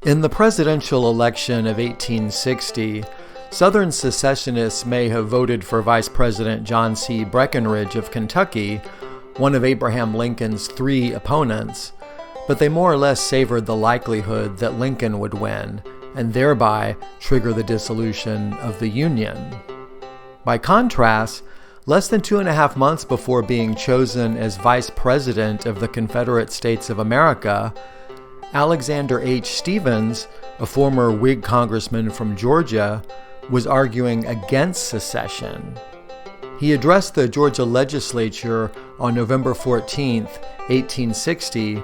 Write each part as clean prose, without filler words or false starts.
In the presidential election of 1860, Southern secessionists may have voted for Vice President John C. Breckinridge of Kentucky, one of Abraham Lincoln's three opponents, but they more or less savored the likelihood that Lincoln would win, and thereby trigger the dissolution of the Union. By contrast, less than 2.5 months before being chosen as Vice President of the Confederate States of America, Alexander H. Stephens, a former Whig congressman from Georgia, was arguing against secession. He addressed the Georgia legislature on November 14, 1860,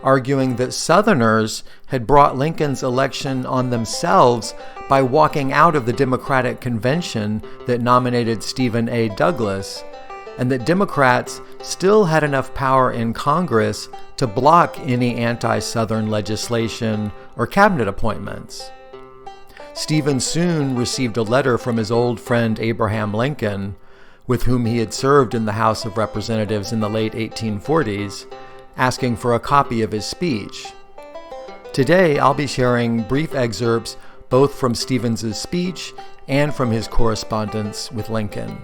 arguing that Southerners had brought Lincoln's election on themselves by walking out of the Democratic convention that nominated Stephen A. Douglas, and that Democrats still had enough power in Congress to block any anti-Southern legislation or cabinet appointments. Stephens soon received a letter from his old friend Abraham Lincoln, with whom he had served in the House of Representatives in the late 1840s, asking for a copy of his speech. Today, I'll be sharing brief excerpts both from Stephens' speech and from his correspondence with Lincoln.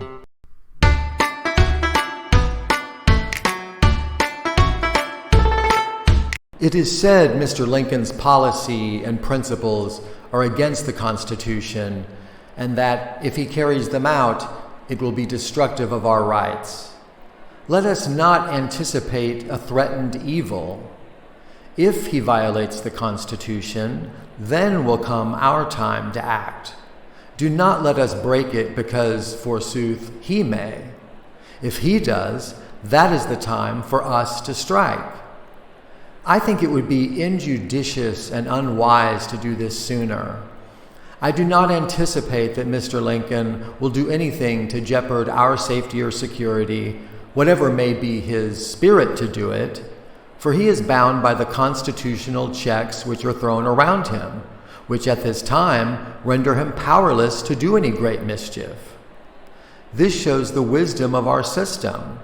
It is said Mr. Lincoln's policy and principles are against the Constitution, and that if he carries them out, it will be destructive of our rights. Let us not anticipate a threatened evil. If he violates the Constitution, then will come our time to act. Do not let us break it because, forsooth, he may. If he does, that is the time for us to strike. I think it would be injudicious and unwise to do this sooner. I do not anticipate that Mr. Lincoln will do anything to jeopard our safety or security, whatever may be his spirit to do it, for he is bound by the constitutional checks which are thrown around him, which at this time render him powerless to do any great mischief. This shows the wisdom of our system.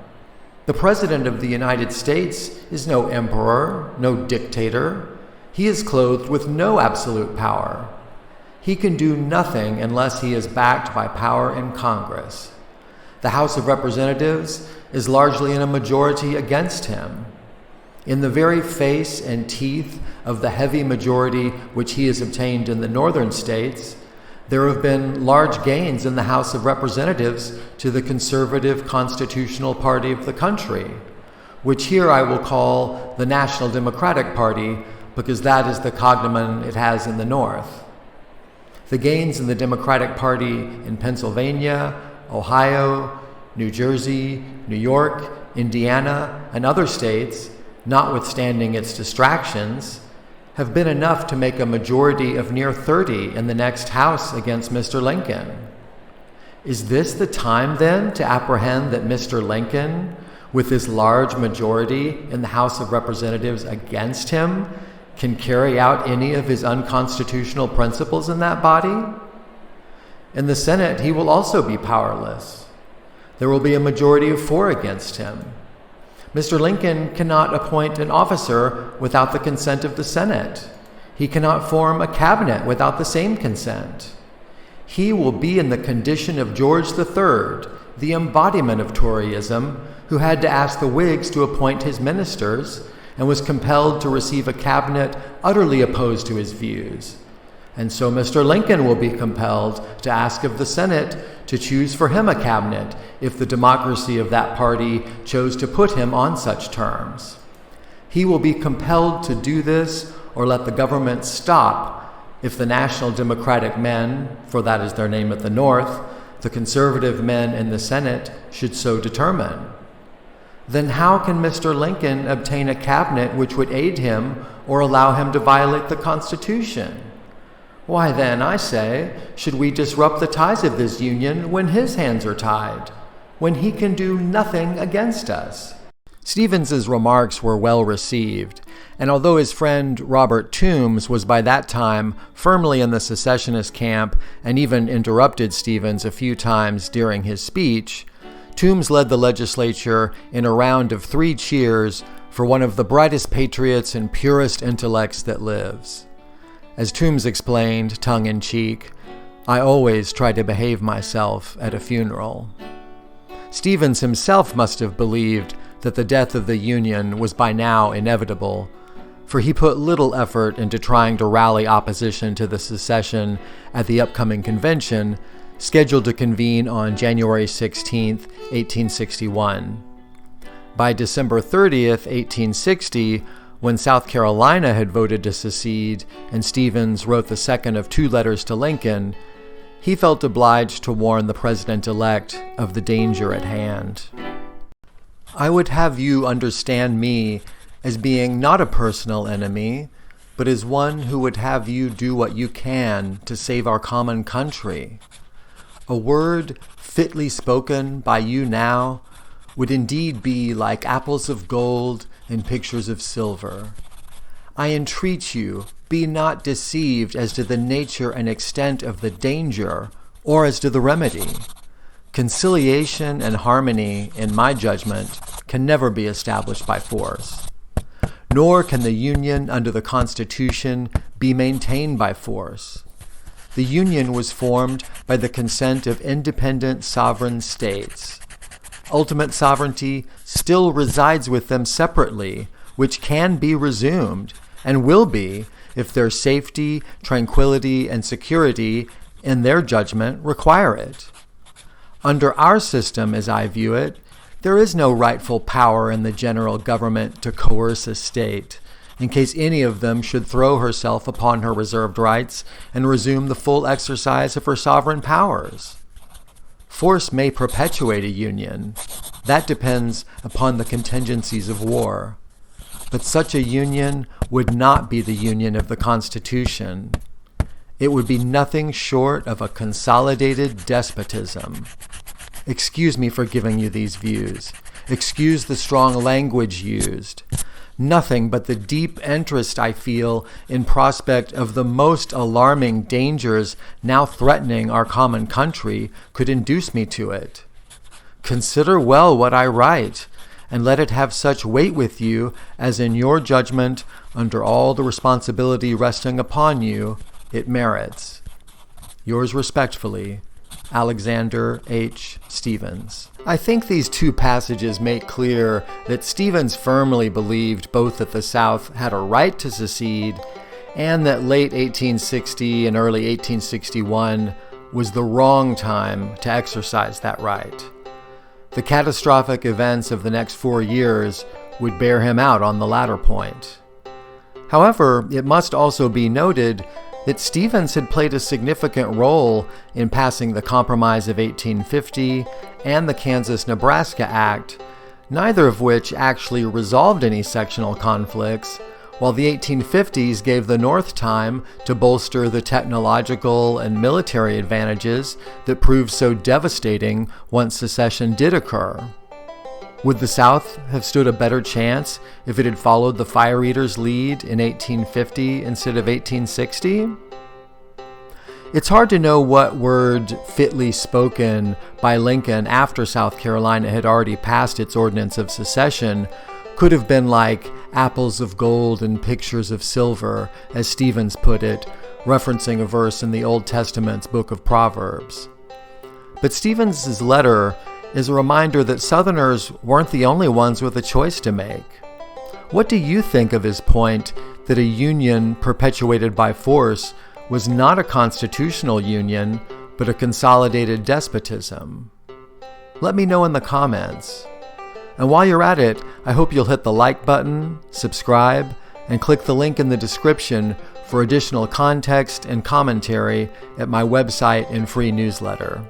The President of the United States is no emperor, no dictator. He is clothed with no absolute power. He can do nothing unless he is backed by power in Congress. The House of Representatives is largely in a majority against him. In the very face and teeth of the heavy majority which he has obtained in the northern states, there have been large gains in the House of Representatives to the conservative constitutional party of the country, which here I will call the National Democratic Party because that is the cognomen it has in the North. The gains in the Democratic Party in Pennsylvania, Ohio, New Jersey, New York, Indiana, and other states, notwithstanding its distractions, have been enough to make a majority of near 30 in the next House against Mr. Lincoln. Is this the time, then, to apprehend that Mr. Lincoln, with this large majority in the House of Representatives against him, can carry out any of his unconstitutional principles in that body? In the Senate, he will also be powerless. There will be a majority of 4 against him. Mr. Lincoln cannot appoint an officer without the consent of the Senate. He cannot form a cabinet without the same consent. He will be in the condition of George III, the embodiment of Toryism, who had to ask the Whigs to appoint his ministers and was compelled to receive a cabinet utterly opposed to his views. And so Mr. Lincoln will be compelled to ask of the Senate to choose for him a cabinet if the democracy of that party chose to put him on such terms. He will be compelled to do this or let the government stop if the National Democratic men, for that is their name at the North, the conservative men in the Senate, should so determine. Then how can Mr. Lincoln obtain a cabinet which would aid him or allow him to violate the Constitution? Why then, I say, should we disrupt the ties of this union when his hands are tied, when he can do nothing against us? Stephens' remarks were well received, and although his friend Robert Toombs was by that time firmly in the secessionist camp and even interrupted Stephens a few times during his speech, Toombs led the legislature in a round of 3 cheers for one of the brightest patriots and purest intellects that lives. As Toombs explained, tongue-in-cheek, I always try to behave myself at a funeral. Stevens himself must have believed that the death of the Union was by now inevitable, for he put little effort into trying to rally opposition to the secession at the upcoming convention, scheduled to convene on January 16, 1861. By December 30th, 1860, when South Carolina had voted to secede and Stevens wrote the second of 2 letters to Lincoln, he felt obliged to warn the president-elect of the danger at hand. I would have you understand me as being not a personal enemy, but as one who would have you do what you can to save our common country. A word fitly spoken by you now would indeed be like apples of gold and pictures of silver. I entreat you, be not deceived as to the nature and extent of the danger, or as to the remedy. Conciliation and harmony, in my judgment, can never be established by force. Nor can the Union under the Constitution be maintained by force. The Union was formed by the consent of independent sovereign states. Ultimate sovereignty still resides with them separately, which can be resumed, and will be, if their safety, tranquility, and security, in their judgment, require it. Under our system, as I view it, there is no rightful power in the general government to coerce a state, in case any of them should throw herself upon her reserved rights and resume the full exercise of her sovereign powers. Force may perpetuate a union. That depends upon the contingencies of war. But such a union would not be the union of the Constitution. It would be nothing short of a consolidated despotism. Excuse me for giving you these views. Excuse the strong language used. Nothing but the deep interest I feel in prospect of the most alarming dangers now threatening our common country could induce me to it. Consider well what I write, and let it have such weight with you as in your judgment, under all the responsibility resting upon you, it merits. Yours respectfully, Alexander H. Stevens. I think these 2 passages make clear that Stevens firmly believed both that the South had a right to secede and that late 1860 and early 1861 was the wrong time to exercise that right. The catastrophic events of the next 4 years would bear him out on the latter point. However, it must also be noted that Stevens had played a significant role in passing the Compromise of 1850 and the Kansas-Nebraska Act, neither of which actually resolved any sectional conflicts, while the 1850s gave the North time to bolster the technological and military advantages that proved so devastating once secession did occur. Would the South have stood a better chance if it had followed the Fire Eaters' lead in 1850 instead of 1860? It's hard to know what word fitly spoken by Lincoln after South Carolina had already passed its ordinance of secession could have been like apples of gold and pictures of silver, as Stevens put it, referencing a verse in the Old Testament's book of Proverbs. But Stevens's letter is a reminder that Southerners weren't the only ones with a choice to make. What do you think of his point that a union perpetuated by force was not a constitutional union, but a consolidated despotism? Let me know in the comments. And while you're at it, I hope you'll hit the like button, subscribe, and click the link in the description for additional context and commentary at my website and free newsletter.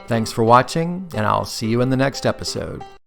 Thanks for watching, and I'll see you in the next episode.